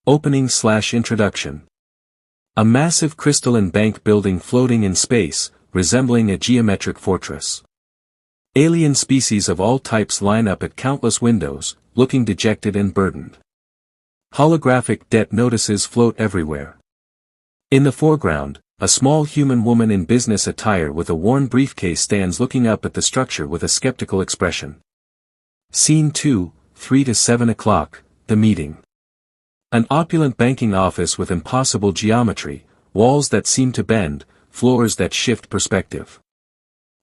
Opening/introduction. A massive crystalline bank building floating in space, resembling a geometric fortress. Alien species of all types line up at countless windows, looking dejected and burdened. Holographic debt notices float everywhere. In the foreground, a small human woman in business attire with a worn briefcase stands looking up at the structure with a skeptical expression. Scene 2, 3 to 7 o'clock, the meeting. An opulent banking office with impossible geometry, walls that seem to bend, floors that shift perspective.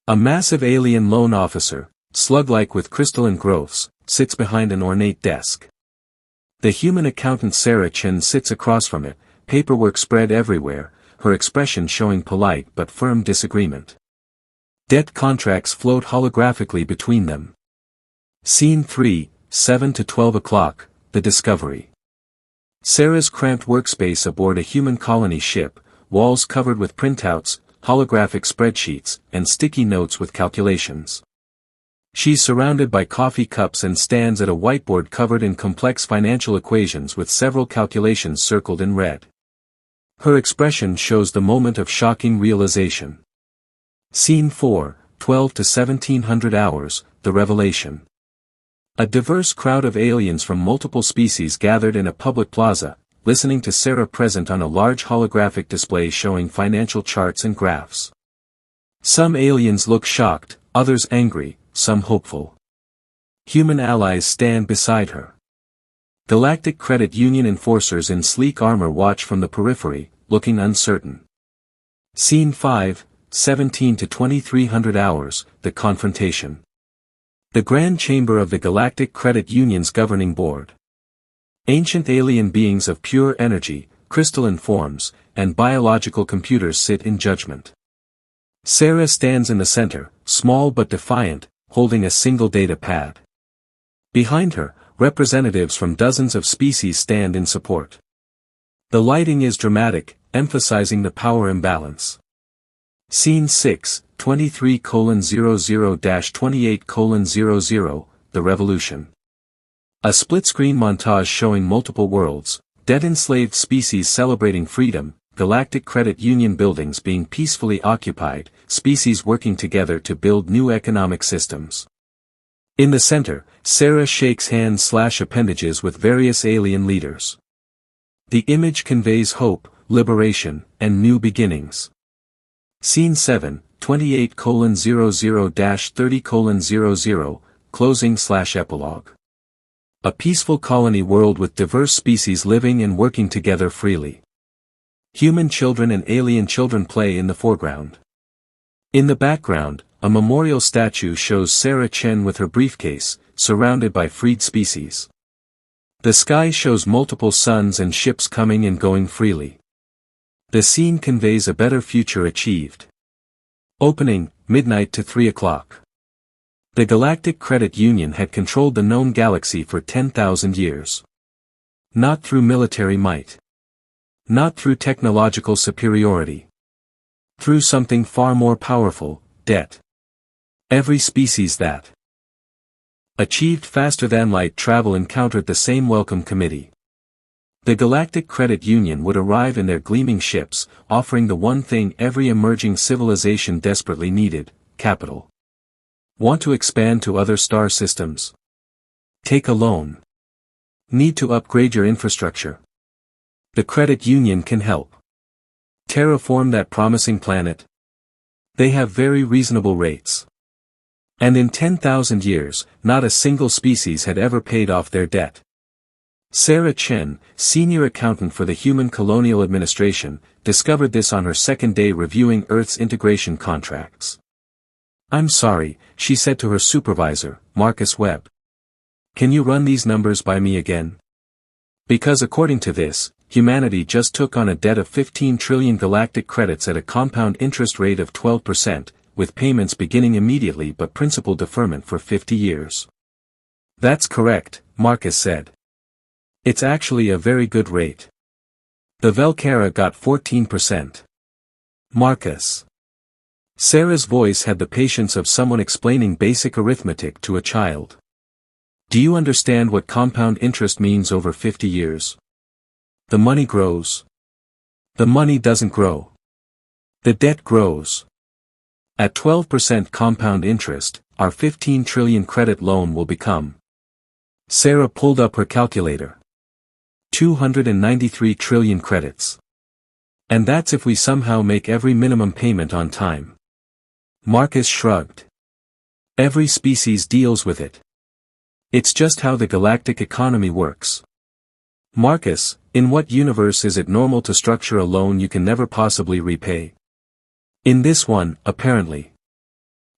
A massive alien loan officer, slug-like with crystalline growths, sits behind an ornate desk. The human accountant Sarah Chen sits across from it, paperwork spread everywhere, her expression showing polite but firm disagreement. Debt contracts float holographically between them. Scene 3, 7 to 12 o'clock, the discovery. Sarah's cramped workspace aboard a human colony ship, walls covered with printouts, holographic spreadsheets, and sticky notes with calculations. She's surrounded by coffee cups and stands at a whiteboard covered in complex financial equations with several calculations circled in red. Her expression shows the moment of shocking realization. Scene 4, 12 to 1700 hours, the revelation. A diverse crowd of aliens from multiple species gathered in a public plaza, listening to Sarah present on a large holographic display showing financial charts and graphs. Some aliens look shocked, others angry, some hopeful. Human allies stand beside her. Galactic Credit Union enforcers in sleek armor watch from the periphery, looking uncertain. Scene 5, 17 to 2300 hours, the confrontation. The Grand Chamber of the Galactic Credit Union's governing board. Ancient alien beings of pure energy, crystalline forms, and biological computers sit in judgment. Sarah stands in the center, small but defiant, holding a single data pad. Behind her, representatives from dozens of species stand in support. The lighting is dramatic, emphasizing the power imbalance. Scene 6, 23:00-28:00, the revolution. A split-screen montage showing multiple worlds, dead enslaved species celebrating freedom, Galactic Credit Union buildings being peacefully occupied, species working together to build new economic systems. In the center, Sarah shakes hands/appendages with various alien leaders. The image conveys hope, liberation, and new beginnings. Scene 7, 28:00-30:00, closing/epilogue. A peaceful colony world with diverse species living and working together freely. Human children and alien children play in the foreground. In the background, a memorial statue shows Sarah Chen with her briefcase, surrounded by freed species. The sky shows multiple suns and ships coming and going freely. The scene conveys a better future achieved. Opening, midnight to 3 o'clock. The Galactic Credit Union had controlled the known galaxy for 10,000 years. Not through military might. Not through technological superiority. Through something far more powerful, debt. Every species that achieved faster-than-light travel encountered the same welcome committee. The Galactic Credit Union would arrive in their gleaming ships, offering the one thing every emerging civilization desperately needed, capital. Want to expand to other star systems? Take a loan. Need to upgrade your infrastructure? The credit union can help. Terraform that promising planet? They have very reasonable rates. And in 10,000 years, not a single species had ever paid off their debt. Sarah Chen, senior accountant for the Human Colonial Administration, discovered this on her second day reviewing Earth's integration contracts. "I'm sorry," she said to her supervisor, Marcus Webb. "Can you run these numbers by me again? Because according to this, humanity just took on a debt of 15 trillion galactic credits at a compound interest rate of 12%, with payments beginning immediately but principal deferment for 50 years. "That's correct," Marcus said. "It's actually a very good rate. The Velcara got 14%. Marcus. Sarah's voice had the patience of someone explaining basic arithmetic to a child. "Do you understand what compound interest means over 50 years? The money grows. The money doesn't grow. The debt grows. At 12% compound interest, our 15 trillion credit loan will become. Sarah pulled up her calculator. 293 trillion credits. And that's if we somehow make every minimum payment on time. Marcus shrugged. Every species deals with it. It's just how the galactic economy works. Marcus, in what universe is it normal to structure a loan you can never possibly repay? In this one, apparently.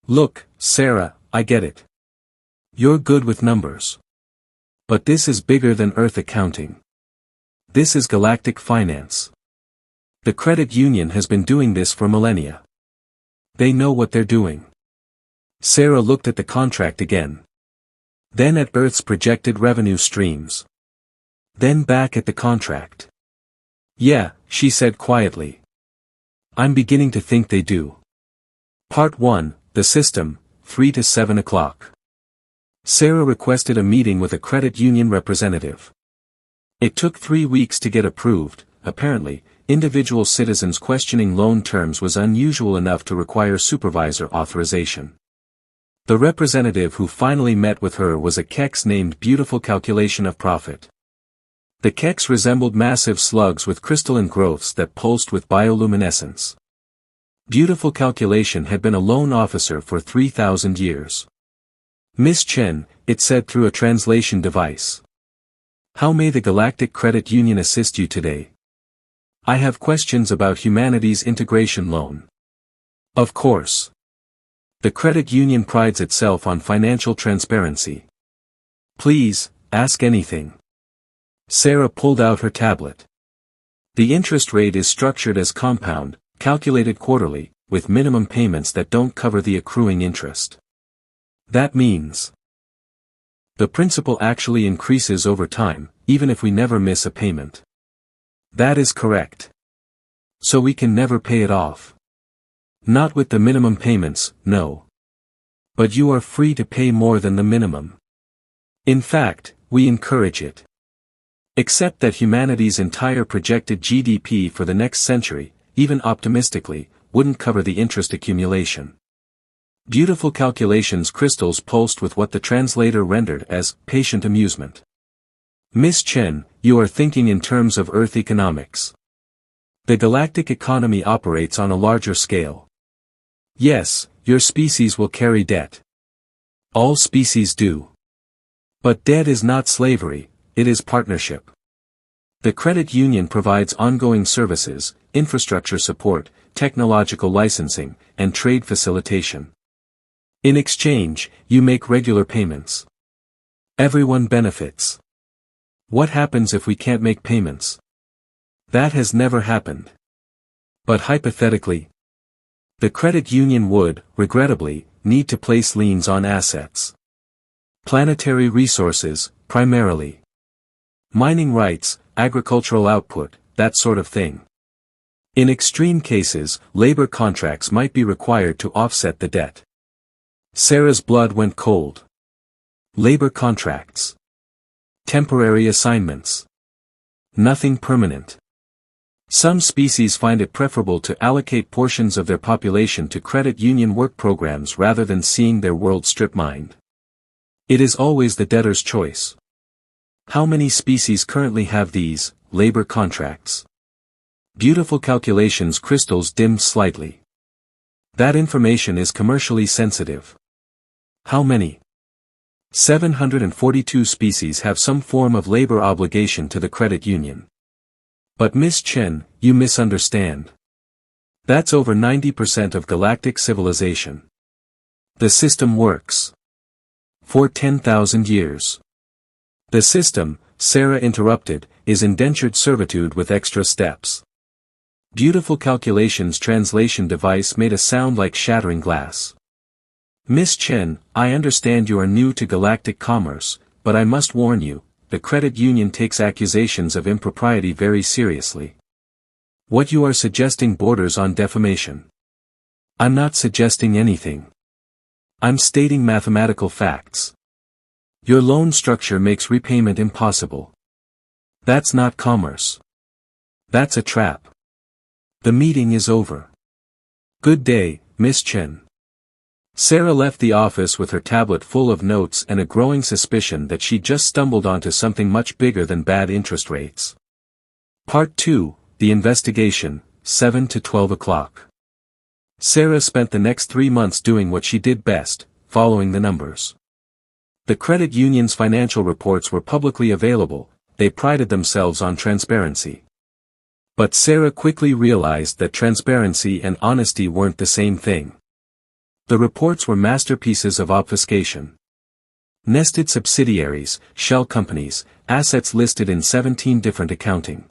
Look, Sarah, I get it. You're good with numbers. But this is bigger than Earth accounting. This is galactic finance. The credit union has been doing this for millennia. They know what they're doing. Sarah looked at the contract again. Then at Earth's projected revenue streams. Then back at the contract. Yeah, she said quietly. I'm beginning to think they do. Part 1, the system, 3 to 7 o'clock. Sarah requested a meeting with a credit union representative. It took 3 weeks to get approved. Apparently, individual citizens questioning loan terms was unusual enough to require supervisor authorization. The representative who finally met with her was a kex named Beautiful Calculation of Profit. The kex resembled massive slugs with crystalline growths that pulsed with bioluminescence. Beautiful Calculation had been a loan officer for 3,000 years. Miss Chen, it said through a translation device. How may the Galactic Credit Union assist you today? I have questions about humanity's integration loan. Of course. The credit union prides itself on financial transparency. Please, ask anything. Sarah pulled out her tablet. The interest rate is structured as compound, calculated quarterly, with minimum payments that don't cover the accruing interest. That means the principal actually increases over time, even if we never miss a payment. That is correct. So we can never pay it off. Not with the minimum payments, no. But you are free to pay more than the minimum. In fact, we encourage it. Except that humanity's entire projected GDP for the next century, even optimistically, wouldn't cover the interest accumulation. Beautiful Calculations crystals pulsed with what the translator rendered as patient amusement. Miss Chen, you are thinking in terms of Earth economics. The galactic economy operates on a larger scale. Yes, your species will carry debt. All species do. But debt is not slavery, it is partnership. The credit union provides ongoing services, infrastructure support, technological licensing, and trade facilitation. In exchange, you make regular payments. Everyone benefits. What happens if we can't make payments? That has never happened. But hypothetically, the credit union would, regrettably, need to place liens on assets. Planetary resources, primarily. Mining rights, agricultural output, that sort of thing. In extreme cases, labor contracts might be required to offset the debt. Sarah's blood went cold. Labor contracts. Temporary assignments. Nothing permanent. Some species find it preferable to allocate portions of their population to credit union work programs rather than seeing their world strip-mined. It is always the debtor's choice. How many species currently have these, labor contracts? Beautiful Calculations crystals dimmed slightly. That information is commercially sensitive. How many? 742 species have some form of labor obligation to the credit union. But Miss Chen, you misunderstand. That's over 90% of galactic civilization. The system works. For 10,000 years. The system, Sarah interrupted, is indentured servitude with extra steps. Beautiful Calculations translation device made a sound like shattering glass. Miss Chen, I understand you are new to galactic commerce, but I must warn you, the credit union takes accusations of impropriety very seriously. What you are suggesting borders on defamation. I'm not suggesting anything. I'm stating mathematical facts. Your loan structure makes repayment impossible. That's not commerce. That's a trap. The meeting is over. Good day, Miss Chen. Sarah left the office with her tablet full of notes and a growing suspicion that she'd just stumbled onto something much bigger than bad interest rates. Part 2, The Investigation, 7 to 12 o'clock. Sarah spent the next 3 months doing what she did best, following the numbers. The credit union's financial reports were publicly available, they prided themselves on transparency. But Sarah quickly realized that transparency and honesty weren't the same thing. The reports were masterpieces of obfuscation. Nested subsidiaries, shell companies, assets listed in 17 different accounting